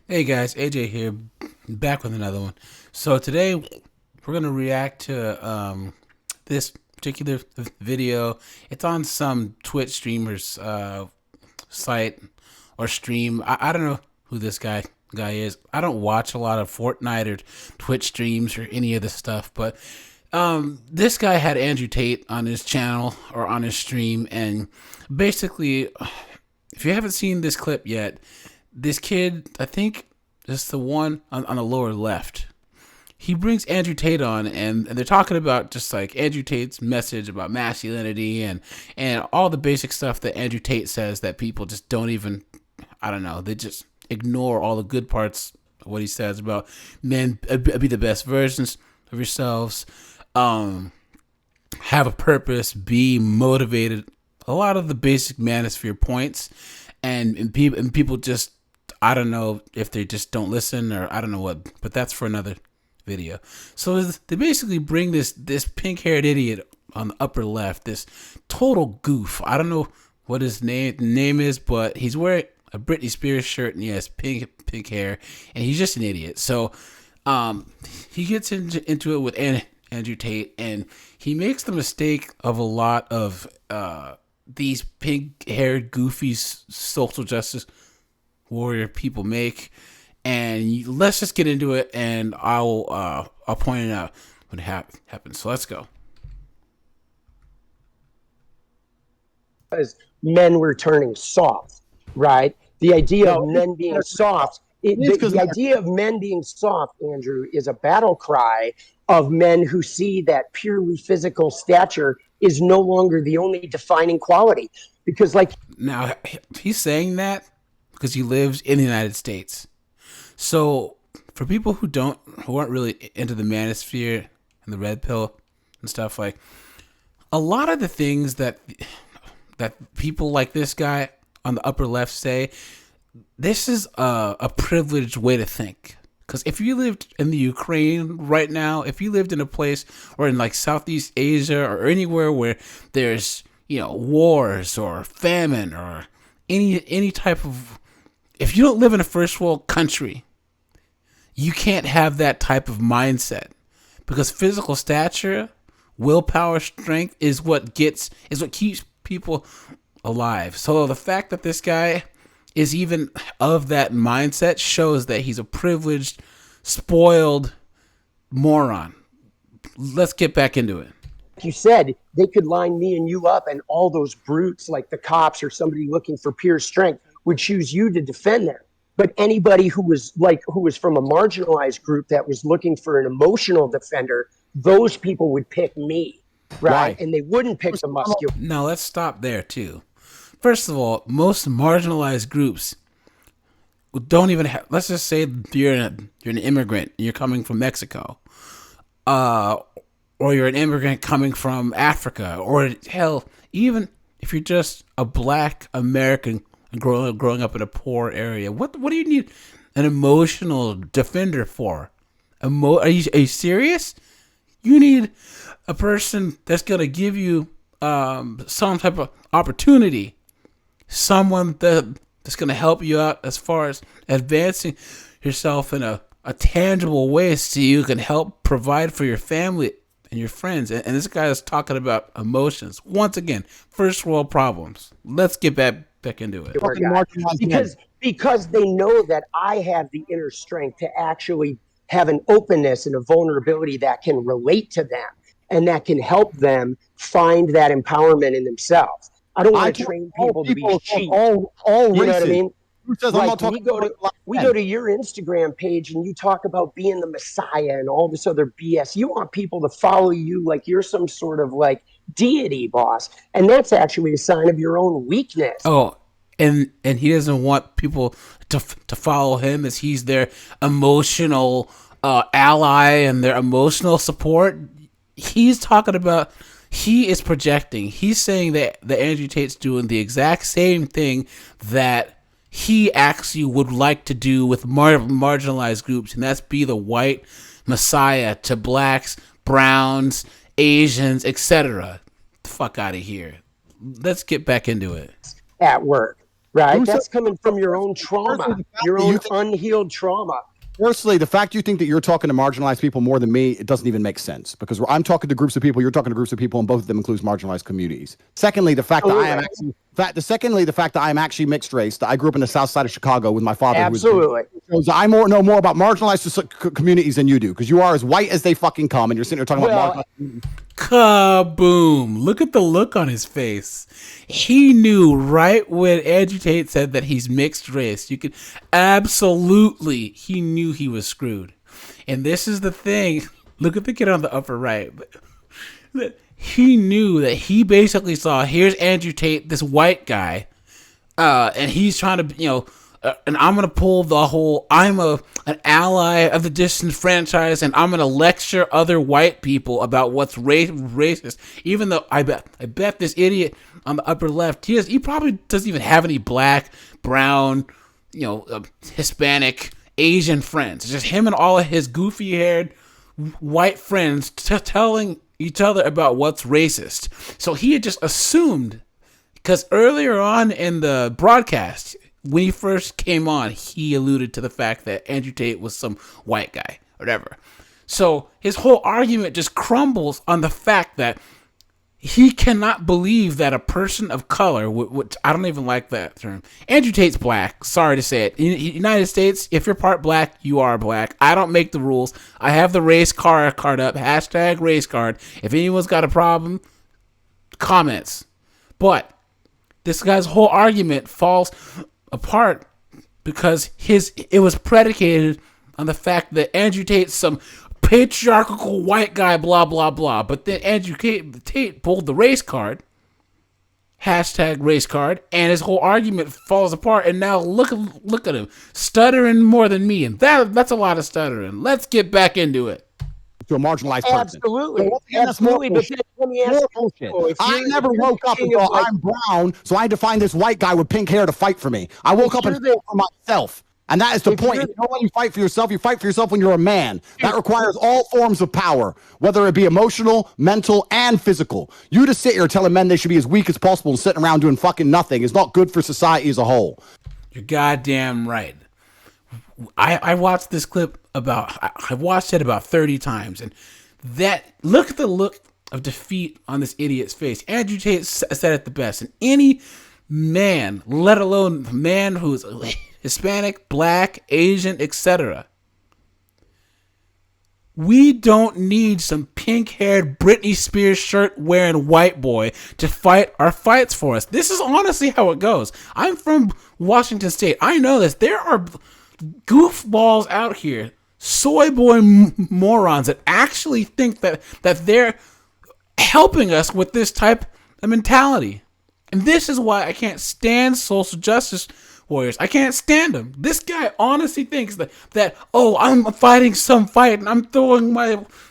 Hey guys, AJ here, back with another one. So today we're gonna react to this particular video. It's on some Twitch streamers site or stream. I don't know who this guy is. I don't watch a lot of Fortnite or Twitch streams or any of this stuff, but this guy had Andrew Tate on his channel or on his stream, and basically, if you haven't seen this clip yet, this kid, I think it's the one on the lower left. He brings Andrew Tate on, and they're talking about just like Andrew Tate's message about masculinity and all the basic stuff that Andrew Tate says that people just don't even, I don't know, they just ignore all the good parts of what he says about men be the best versions of yourselves, um, have a purpose, be motivated. A lot of the basic manosphere points, and people just, I don't know if they just don't listen or I don't know what, but that's for another video. So they basically bring this pink haired idiot on the upper left, this total goof. I don't know what his name is, but he's wearing a Britney Spears shirt and he has pink hair, and he's just an idiot. So he gets into it with Andrew Tate, and he makes the mistake of a lot of these pink haired goofy social justice warrior people make. And let's just get into it, and I'll point it out when it happens. So let's go. Because men were turning soft, right? The idea of men being soft, the idea of men being soft, Andrew, is a battle cry of men who see that purely physical stature is no longer the only defining quality. Because, like, now he's saying that because he lives in the United States. So for people who aren't really into the manosphere and the red pill and stuff, like a lot of the things that people like this guy on the upper left say, this is a privileged way to think. Because if you lived in the Ukraine right now, if you lived in a place or in like Southeast Asia or anywhere where there's, wars or famine or any type of, if you don't live in a first world country, you can't have that type of mindset, because physical stature, willpower, strength is what keeps people alive. So the fact that this guy is even of that mindset shows that he's a privileged, spoiled moron. Let's get back into it. you said, they could line me and you up, and all those brutes like the cops or somebody looking for pure strength would choose you to defend them. But anybody who was from a marginalized group that was looking for an emotional defender, those people would pick me, right? Why? And they wouldn't pick the muscular. Now let's stop there too. First of all, most marginalized groups don't even have. Let's just say you're an immigrant and you're coming from Mexico, or you're an immigrant coming from Africa, or hell, even if you're just a black American growing up in a poor area. What do you need an emotional defender for? Are you serious? You need a person that's gonna give you some type of opportunity, someone that's gonna help you out as far as advancing yourself in a tangible way, so you can help provide for your family and your friends. And this guy is talking about emotions. Once again, first world problems. Let's get back into it. Because they know that I have the inner strength to actually have an openness and a vulnerability that can relate to them and that can help them find that empowerment in themselves. I don't want to train people to be cheap. All you know races. what I mean? Like we go to your Instagram page and you talk about being the Messiah and all this other BS. You want people to follow you like you're some sort of like deity, boss, and that's actually a sign of your own weakness. Oh, and he doesn't want people to follow him as he's their emotional ally and their emotional support. He's talking about, he is projecting. He's saying that Andrew Tate's doing the exact same thing that he actually would like to do with marginalized groups, and that's be the white messiah to blacks, browns, Asians, etc. The fuck out of here. Let's get back into it. At work. right? That's coming from your own trauma, your own unhealed trauma. Firstly, the fact you think that you're talking to marginalized people more than me, it doesn't even make sense, because I'm talking to groups of people, you're talking to groups of people, and both of them includes marginalized communities. Secondly, the fact that I am actually mixed race, that I grew up in the south side of Chicago with my father. Absolutely. Shows I know more about marginalized communities than you do, because you are as white as they fucking come, and you're sitting there talking about marginalized communities. Kaboom. Look at the look on his face. He knew right when Andrew Tate said that he's mixed race. You could absolutely, he knew he was screwed. And this is the thing. Look at the kid on the upper right. He knew that he basically saw, here's Andrew Tate, this white guy, and he's trying to, and I'm going to pull the whole, I'm an ally of the disenfranchised, and I'm going to lecture other white people about what's racist. Even though I bet this idiot on the upper left, he probably doesn't even have any black, brown, Hispanic, Asian friends. It's just him and all of his goofy-haired white friends telling each other about what's racist. So he had just assumed, because earlier on in the broadcast, when he first came on, he alluded to the fact that Andrew Tate was some white guy, whatever. So his whole argument just crumbles on the fact that he cannot believe that a person of color, which I don't even like that term. Andrew Tate's black. Sorry to say it. In the United States, if you're part black, you are black. I don't make the rules. I have the race card up. # race card. If anyone's got a problem, comments. But this guy's whole argument falls apart because it was predicated on the fact that Andrew Tate's some patriarchal white guy, blah blah blah. But then Andrew Tate pulled the race card, # race card, and his whole argument falls apart. And now look at him stuttering more than me, and that's a lot of stuttering. Let's get back into it. To a marginalized person. Absolutely. Absolutely. But let me ask you, I never woke up and thought, I'm brown, so I had to find this white guy with pink hair to fight for me. I woke up and fought for myself. And that is the point. You know when you fight for yourself when you're a man. That requires all forms of power, whether it be emotional, mental, and physical. You to sit here telling men they should be as weak as possible and sitting around doing fucking nothing is not good for society as a whole. You're goddamn right. I watched this clip I've watched it about 30 times, and look at the look of defeat on this idiot's face. Andrew Tate said it the best. And any man, let alone a man who's Hispanic, black, Asian, etc., we don't need some pink-haired Britney Spears shirt-wearing white boy to fight our fights for us. This is honestly how it goes. I'm from Washington State. I know this. There are goofballs out here, soy boy morons that actually think that they're helping us with this type of mentality. And this is why I can't stand social justice warriors. I can't stand them. This guy honestly thinks that I'm fighting some fight and I'm throwing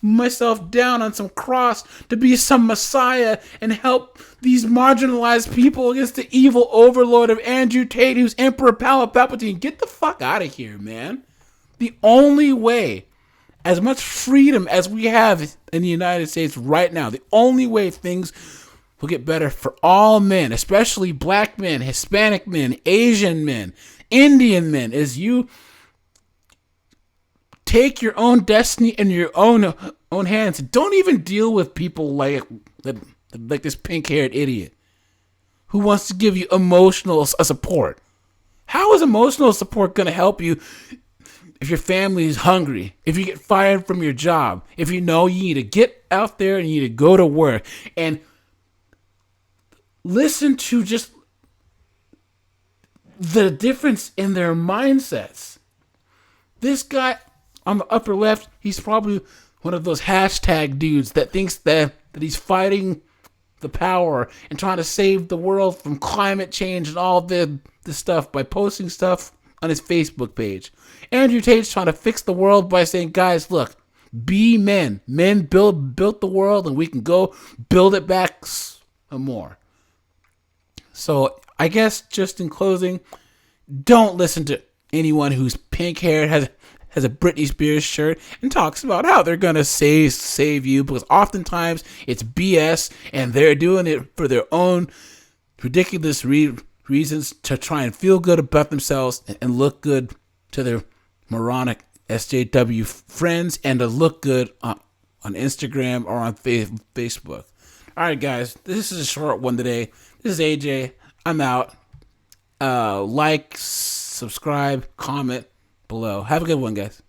myself down on some cross to be some messiah and help these marginalized people against the evil overlord of Andrew Tate, who's Emperor Palpatine. Get the fuck out of here, man. The only way, as much freedom as we have in the United States right now, the only way things will get better for all men, especially black men, Hispanic men, Asian men, Indian men, is you take your own destiny in your own hands. Don't even deal with people like this pink-haired idiot who wants to give you emotional support. How is emotional support going to help you if your family is hungry, if you get fired from your job, if you know you need to get out there and you need to go to work? And listen to just the difference in their mindsets. This guy on the upper left, he's probably one of those hashtag dudes that thinks that he's fighting the power and trying to save the world from climate change and all the stuff by posting stuff on his Facebook page. Andrew Tate's trying to fix the world by saying, guys, look, be men. Men built the world, and we can go build it back some more. So I guess just in closing, don't listen to anyone who's pink-haired, has a Britney Spears shirt, and talks about how they're going to save you, because oftentimes it's BS, and they're doing it for their own ridiculous reasons to try and feel good about themselves and look good to their moronic SJW friends and to look good on Instagram or on Facebook. All right, guys, this is a short one today. This is AJ. I'm out. Like, subscribe, comment below. Have a good one, guys.